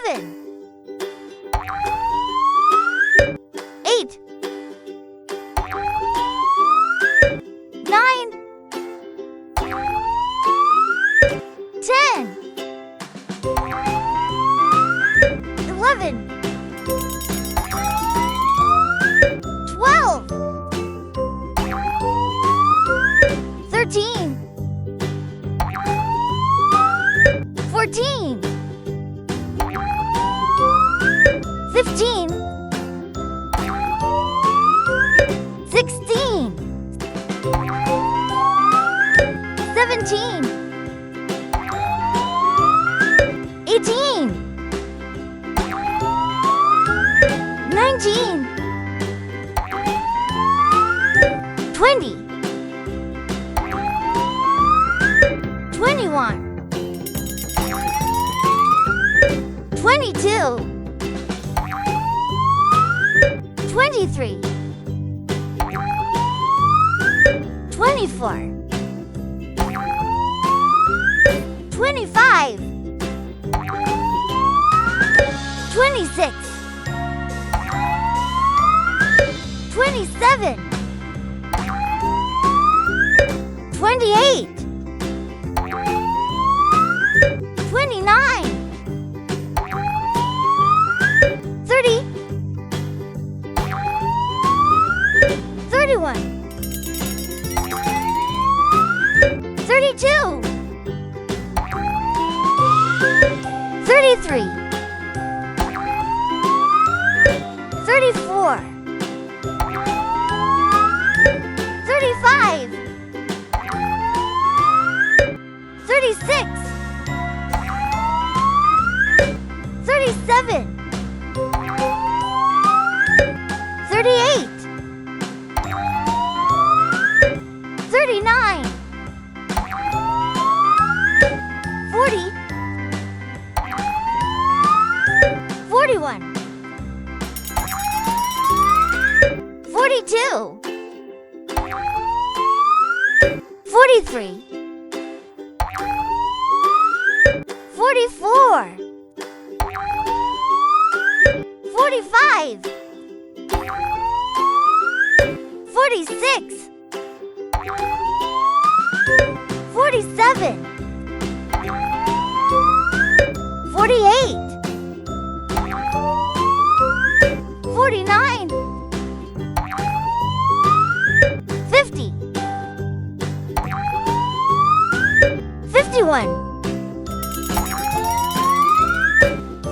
7, 8, 9, 10, 11, 12, 13, 14, 15, 16, 17, 18, 19, 20, 21, 22, 23, 24, 25, 26, 27, 28, 29, 30, 31, 32, 33, 34, 35, 36, 37, 38, 39, 40, 41, 42, 43, 44, 45, 46, 47, 48, 49, 50, 51,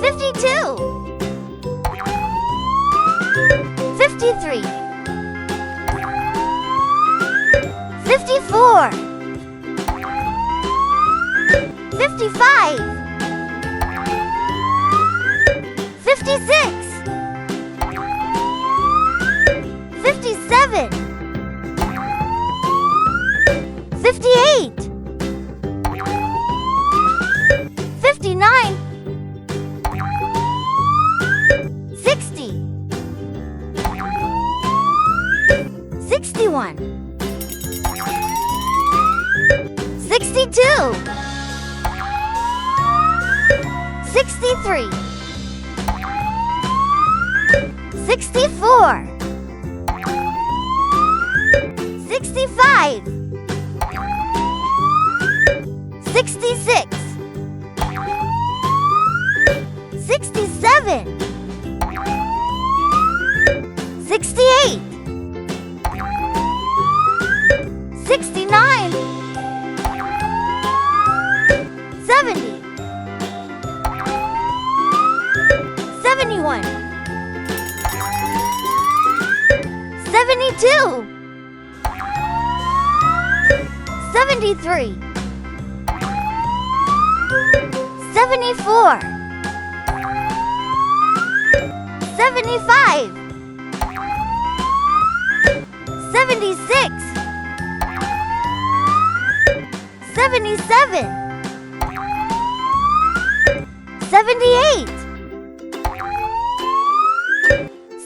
52, 53, 54, 55, 56, 57, 58, 59, 60, 61, 62, 63, 64, 65, 66, 67, 68, 69, 70, 71, 72, 73, 74, 75, 76, 77, 78,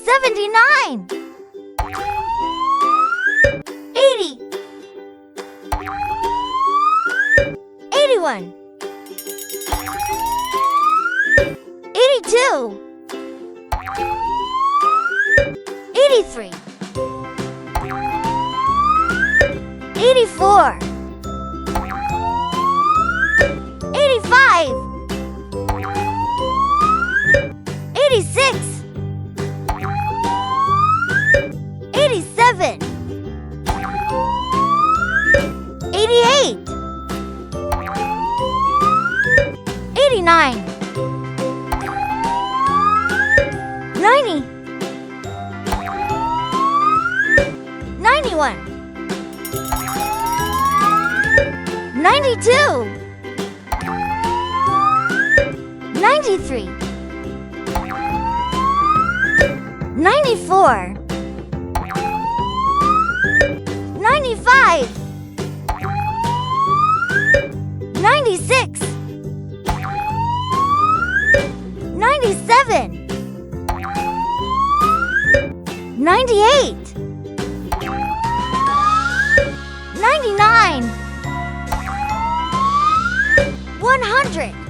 79, 80, 81, 82, 82, 83, 84, 85, 86, 87, 88, 89, 90, 91, 92, 93, 94, 95, 96, 97, 98, 99, 100.